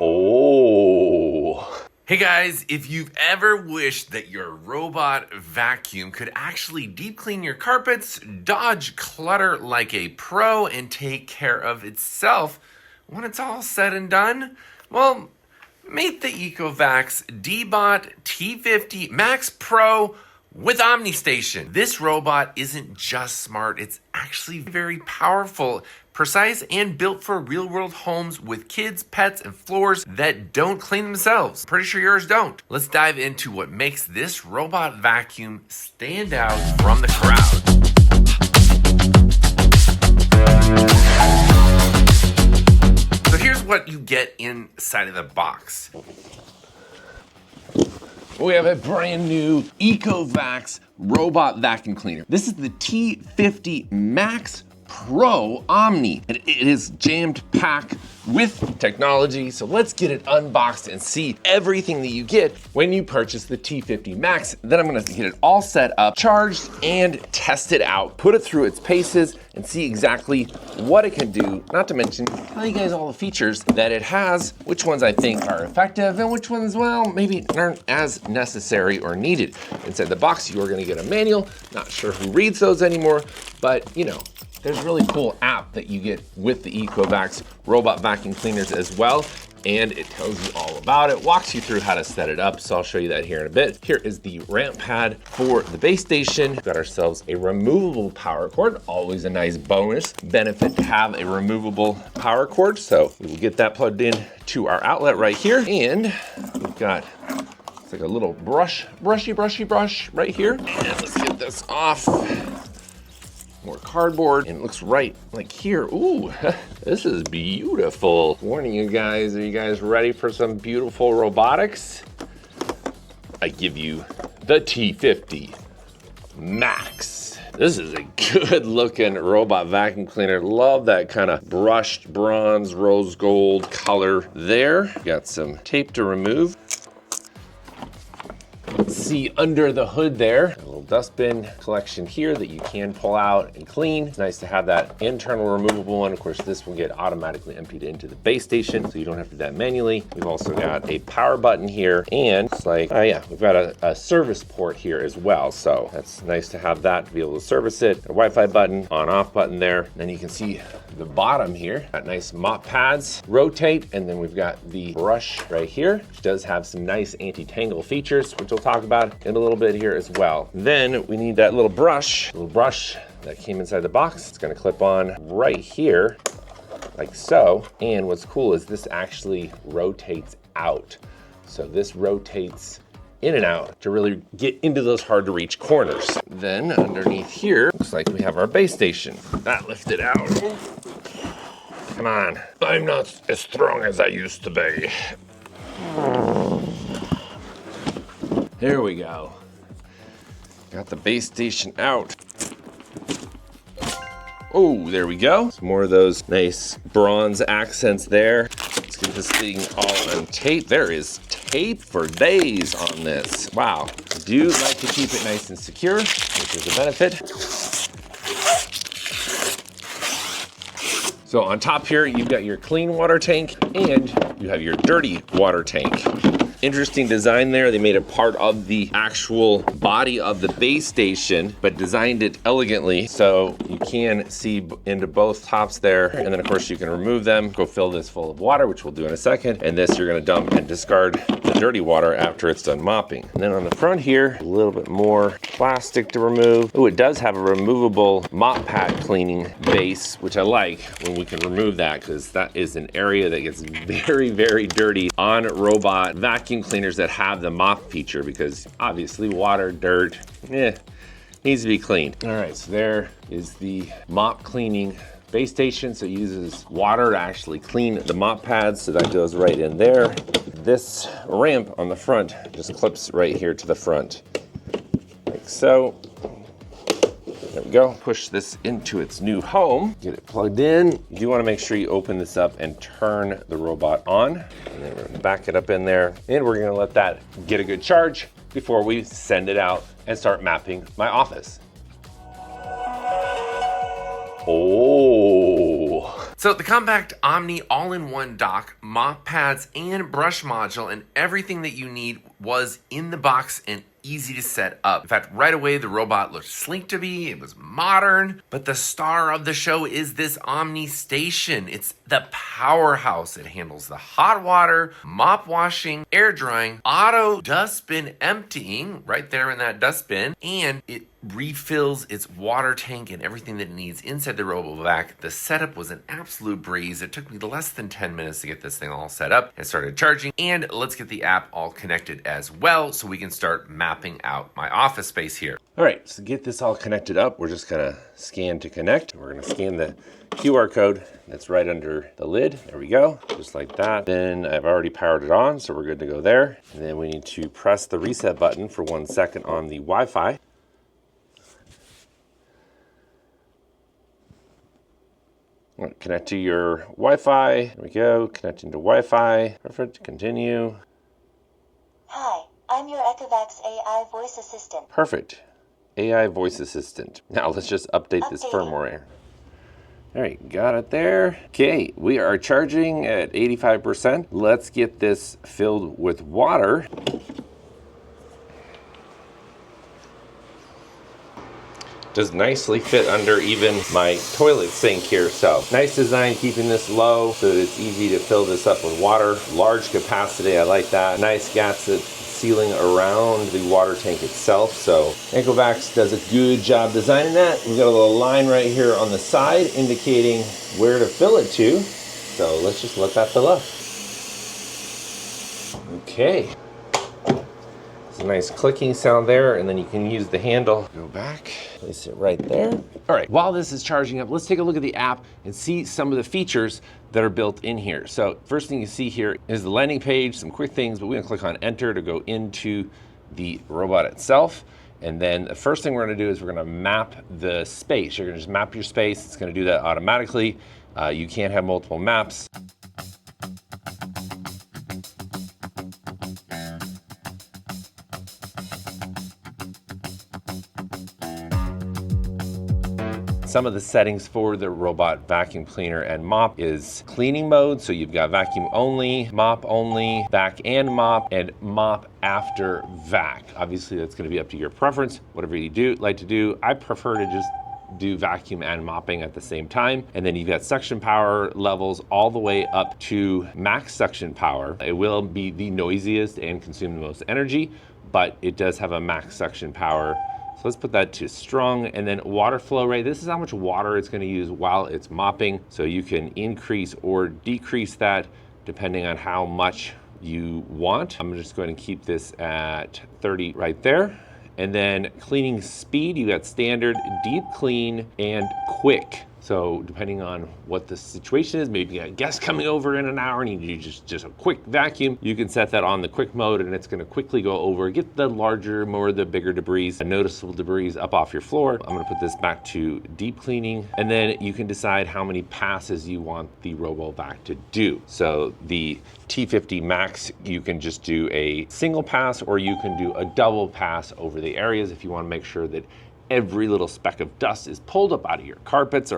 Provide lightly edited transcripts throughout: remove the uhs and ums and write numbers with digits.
Oh. Hey guys, if you've ever wished that your robot vacuum could actually deep clean your carpets, dodge clutter like a pro, and take care of itself when it's all said and done, well, meet the ECOVACS DEEBOT T50 Max Pro with Omni Station. This robot isn't just smart, it's actually very powerful, precise, and built for real-world homes with kids, pets, and floors that don't clean themselves. Pretty sure yours don't. Let's dive into what makes this robot vacuum stand out from the crowd. So here's what you get inside of the box. We have a brand new ECOVACS robot vacuum cleaner. This is the T50 MAX Pro Omni. It is jammed packed with technology, so let's get it unboxed and see everything that you get when you purchase the T50 Max. Then I'm gonna get it all set up, charged, and test it out, put it through its paces, and see exactly what it can do, not to mention tell you guys all the features that it has, which ones I think are effective, and which ones, well, maybe aren't as necessary or needed. Inside the box, you are gonna get a manual. Not sure who reads those anymore, but you know, there's a really cool app that you get with the ECOVACS robot vacuum cleaners as well, and it tells you all about it, walks you through how to set it up, so I'll show you that here in a bit. Here is the ramp pad for the base station. We've got ourselves a removable power cord, always a nice bonus benefit to have a removable power cord, so we will get that plugged in to our outlet right here, and we've got it's like a little brushy right here, and let's get this off. More cardboard, and it looks right like here. Ooh, this is beautiful. Warning you guys, are you guys ready for some beautiful robotics? I give you the T50 Max. This is a good looking robot vacuum cleaner. Love that kind of brushed bronze, rose gold color there. Got some tape to remove. See under the hood there, a little dustbin collection here that you can pull out and clean. It's nice to have that internal removable one. Of course, this will get automatically emptied into the base station, so you don't have to do that manually. We've also got a power button here, and it's like, oh yeah, we've got a service port here as well. So that's nice to have that to be able to service it. A Wi-Fi button, on-off button there. Then you can see the bottom here, got nice mop pads, rotate, and then we've got the brush right here, which does have some nice anti-tangle features, which we'll talk about in a little bit here as well. Then we need that little brush that came inside the box. It's gonna clip on right here, like so. And what's cool is this actually rotates out. So this rotates in and out to really get into those hard to reach corners. Then underneath here, looks like we have our base station. That lifted out. Come on, I'm not as strong as I used to be. There we go. Got the base station out. Oh, there we go. Some more of those nice bronze accents there. Let's get this thing all on tape. There is tape for days on this. Wow. I do like to keep it nice and secure, which is a benefit. So on top here, you've got your clean water tank and you have your dirty water tank. Interesting design there. They made it part of the actual body of the base station, but designed it elegantly so you can see into both tops there. And then of course you can remove them, go fill this full of water, which we'll do in a second. And this you're gonna dump and discard the dirty water after it's done mopping. And then on the front here, a little bit more plastic to remove. Oh, it does have a removable mop pad cleaning base, which I like when we can remove that, because that is an area that gets very, very dirty on robot vacuum cleaners that have the mop feature, because obviously water, dirt, needs to be cleaned. All right, so there is the mop cleaning base station. So it uses water to actually clean the mop pads, so that goes right in there. This ramp on the front just clips right here to the front, like so. There we go. Push this into its new home. Get it plugged in. You do want to make sure you open this up and turn the robot on. And then we're going to back it up in there. And we're going to let that get a good charge before we send it out and start mapping my office. Oh. So the Compact Omni all-in-one dock, mop pads, and brush module, and everything that you need was in the box and easy to set up. In fact, right away, the robot looked sleek to me. It was modern, but the star of the show is this Omni station. It's the Powerhouse. It handles the hot water, mop washing, air drying, auto dustbin emptying right there in that dustbin, and it refills its water tank and everything that it needs inside the RoboVac. The setup was an absolute breeze. It took me less than 10 minutes to get this thing all set up and started charging. And let's get the app all connected as well so we can start mapping out my office space here. All right, so to get this all connected up, we're just gonna scan to connect. We're gonna scan the QR code that's right under the lid. There we go, just like that. Then I've already powered it on, so we're good to go there. And then we need to press the reset button for 1 second on the Wi-Fi. Connect to your Wi-Fi. There we go, connecting to Wi-Fi. Perfect, continue. Hi, I'm your ECOVACS AI voice assistant. Perfect, AI voice assistant. Now let's just update this firmware. All right, got it there. Okay, we are charging at 85%. Let's get this filled with water. Does nicely fit under even my toilet sink here. So nice design, keeping this low so that it's easy to fill this up with water. Large capacity, I like that. Nice gasket sealing around the water tank itself. So ECOVACS does a good job designing that. We've got a little line right here on the side indicating where to fill it to. So let's just let that fill up. Okay. A nice clicking sound there, and then you can use the handle. Go back, place it right there. All right, while this is charging up, let's take a look at the app and see some of the features that are built in here. So first thing you see here is the landing page, some quick things, but we're gonna click on enter to go into the robot itself. And then the first thing we're gonna do is we're gonna map the space. You're gonna just map your space. It's gonna do that automatically. You can't have multiple maps. Some of the settings for the robot vacuum cleaner and mop is cleaning mode. So you've got vacuum only, mop only, vac and mop after vac. Obviously that's gonna be up to your preference, whatever you like to do. I prefer to just do vacuum and mopping at the same time. And then you've got suction power levels all the way up to max suction power. It will be the noisiest and consume the most energy, but it does have a max suction power. So let's put that to strong, and then water flow rate. This is how much water it's gonna use while it's mopping. So you can increase or decrease that depending on how much you want. I'm just going to keep this at 30 right there. And then cleaning speed, you got standard, deep clean, and quick. So depending on what the situation is, maybe you got guests coming over in an hour and you need just a quick vacuum, you can set that on the quick mode and it's gonna quickly go over, get the larger, more the bigger debris, noticeable debris up off your floor. I'm gonna put this back to deep cleaning, and then you can decide how many passes you want the RoboVac to do. So the T50 Max, you can just do a single pass or you can do a double pass over the areas if you wanna make sure that every little speck of dust is pulled up out of your carpets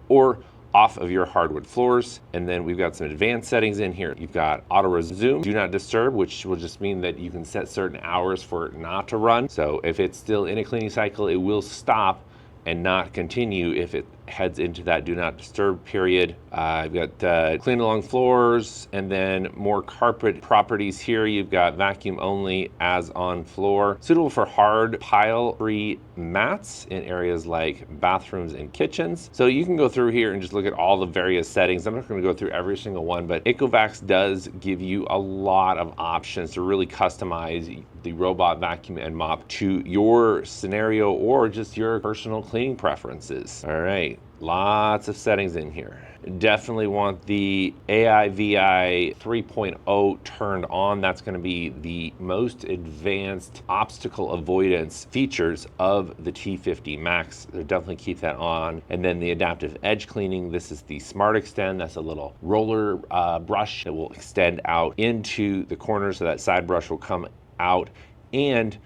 or off of your hardwood floors. And then we've got some advanced settings in here. You've got auto resume, do not disturb, which will just mean that you can set certain hours for it not to run. So if it's still in a cleaning cycle, it will stop and not continue if it heads into that do not disturb period. I've got clean along floors, and then more carpet properties here. You've got vacuum only as on floor, suitable for hard pile-free mats in areas like bathrooms and kitchens. So you can go through here and just look at all the various settings. I'm not going to go through every single one, but ECOVACS does give you a lot of options to really customize the robot vacuum and mop to your scenario or just your personal cleaning preferences. All right, lots of settings in here. Definitely want the AI/VI 3.0 turned on. That's going to be the most advanced obstacle avoidance features of the T50 Max. So definitely keep that on. And then the adaptive edge cleaning. This is the Smart Extend. That's a little roller brush that will extend out into the corners, so that side brush will come out and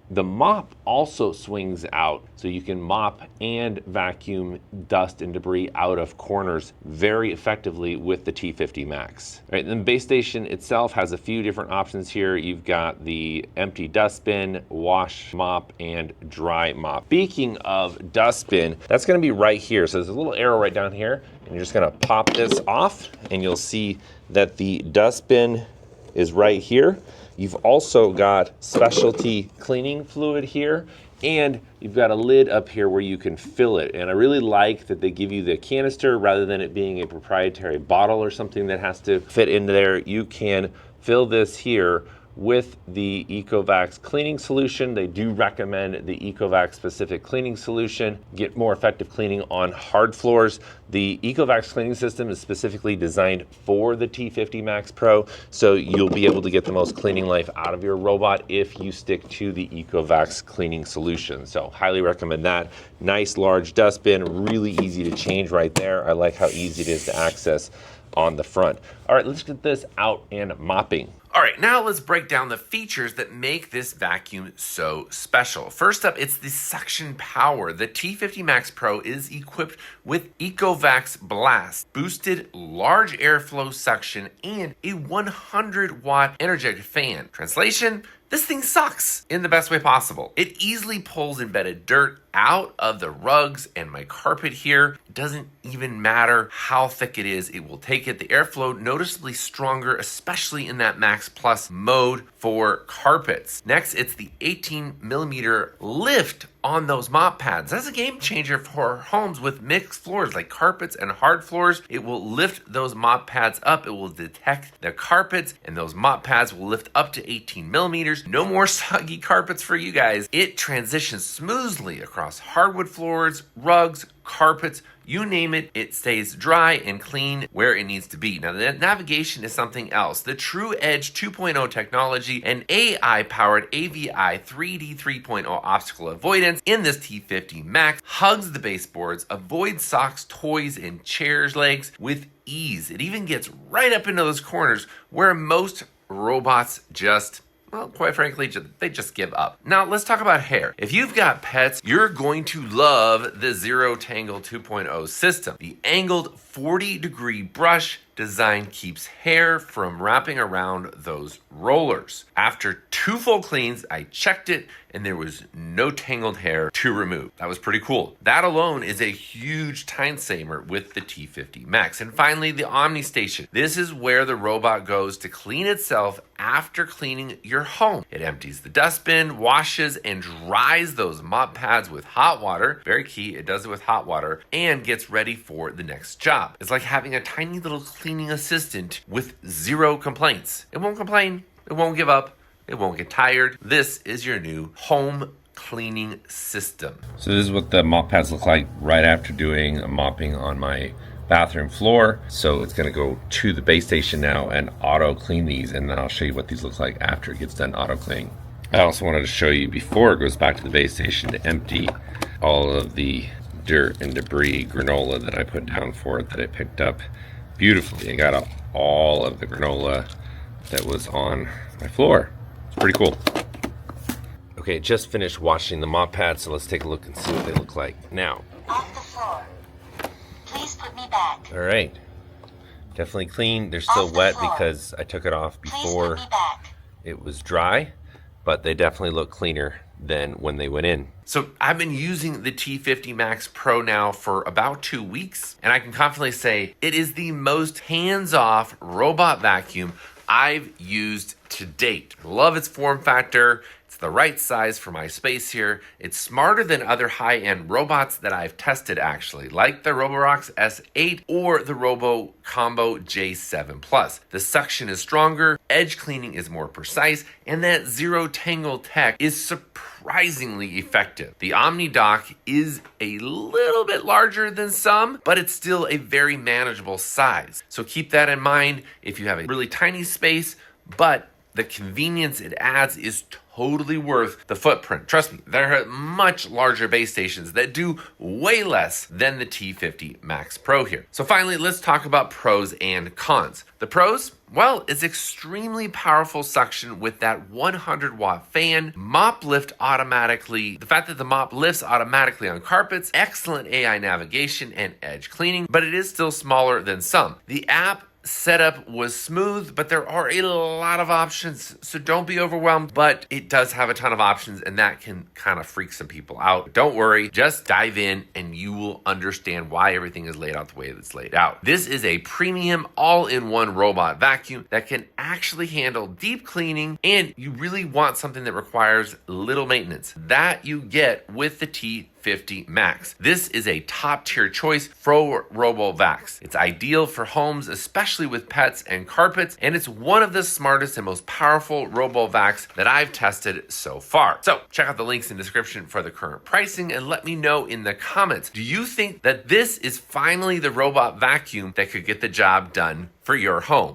The mop also swings out, so you can mop and vacuum dust and debris out of corners very effectively with the T50 Max. All right, then the base station itself has a few different options here. You've got the empty dustbin, wash mop, and dry mop. Speaking of dustbin, that's gonna be right here. So there's a little arrow right down here, and you're just gonna pop this off, and you'll see that the dustbin is right here. You've also got specialty cleaning fluid here, and you've got a lid up here where you can fill it. And I really like that they give you the canister rather than it being a proprietary bottle or something that has to fit into there. You can fill this here with the ECOVACS cleaning solution. They do recommend the ECOVACS specific cleaning solution. Get more effective cleaning on hard floors. The ECOVACS cleaning system is specifically designed for the T50 Max Pro, so you'll be able to get the most cleaning life out of your robot if you stick to the ECOVACS cleaning solution. So highly recommend that. Nice large dustbin, really easy to change right there. I like how easy it is to access on the front. All right, let's get this out and mopping. All right, now let's break down the features that make this vacuum so special. First up, it's the suction power. The T50 Max Pro is equipped with ECOVACS BLAST Boosted Large-Airflow suction and a 100-watt energetic fan. Translation: this thing sucks in the best way possible. It easily pulls embedded dirt out of the rugs and my carpet here. It doesn't even matter how thick it is, it will take it. The airflow noticeably stronger, especially in that Max Plus mode for carpets. Next, it's the 18mm lift on those mop pads. That's a game changer for homes with mixed floors like carpets and hard floors. It will lift those mop pads up. It will detect the carpets, and those mop pads will lift up to 18mm. No more soggy carpets for you guys. It transitions smoothly across hardwood floors, rugs, carpets, you name it, it stays dry and clean where it needs to be. Now, the navigation is something else. The True Edge 2.0 technology and AI-powered AVI 3D 3.0 obstacle avoidance in this T50 Max hugs the baseboards, avoids socks, toys, and chairs legs with ease. It even gets right up into those corners where most robots just, well, quite frankly, they just give up. Now, let's talk about hair. If you've got pets, you're going to love the ZeroTangle 2.0 system. The angled 40-degree brush design keeps hair from wrapping around those rollers. After 2 full cleans, I checked it and there was no tangled hair to remove. That was pretty cool. That alone is a huge time saver with the T50 Max. And finally, the Omni Station. This is where the robot goes to clean itself after cleaning your home. It empties the dustbin, washes and dries those mop pads with hot water. Very key, it does it with hot water, and gets ready for the next job. It's like having a tiny little cleaning assistant with 0 complaints. It won't complain, it won't give up, it won't get tired. This is your new home cleaning system. So this is what the mop pads look like right after doing a mopping on my bathroom floor. So it's gonna go to the base station now and auto clean these, and then I'll show you what these look like after it gets done auto cleaning. I also wanted to show you before it goes back to the base station to empty all of the dirt and debris granola that I put down for it that I picked up beautifully. I got out all of the granola that was on my floor. It's pretty cool. Okay, just finished washing the mop pads, so let's take a look and see what they look like now. Off the floor. Please put me back. All right, definitely clean. They're still wet because I took it off before it was dry, but they definitely look cleaner than when they went in. So I've been using the T50 Max Pro now for about 2 weeks, and I can confidently say it is the most hands-off robot vacuum I've used to date. Love its form factor. It's the right size for my space here. It's smarter than other high-end robots that I've tested actually, like the Roborox S8 or the Robo Combo J7 Plus. The suction is stronger, edge cleaning is more precise, and that ZeroTangle tech is surprisingly effective. The Omni dock is a little bit larger than some, but it's still a very manageable size. So keep that in mind if you have a really tiny space, but the convenience it adds is totally worth the footprint. Trust me, there are much larger base stations that do way less than the T50 MAX Pro here. So finally, let's talk about pros and cons. The pros, well, it's extremely powerful suction with that 100-watt fan, mop lift automatically, the fact that the mop lifts automatically on carpets, excellent AI navigation and edge cleaning, but it is still smaller than some. The app setup was smooth, but there are a lot of options, so don't be overwhelmed, but it does have a ton of options and that can kind of freak some people out. Don't worry, just dive in and you will understand why everything is laid out the way it's laid out. This is a premium all-in-one robot vacuum that can actually handle deep cleaning, and you really want something that requires little maintenance. That you get with the T50 Max. This is a top-tier choice for RoboVacs. It's ideal for homes, especially with pets and carpets, and it's one of the smartest and most powerful RoboVacs that I've tested so far. So check out the links in the description for the current pricing and let me know in the comments, do you think that this is finally the robot vacuum that could get the job done for your home?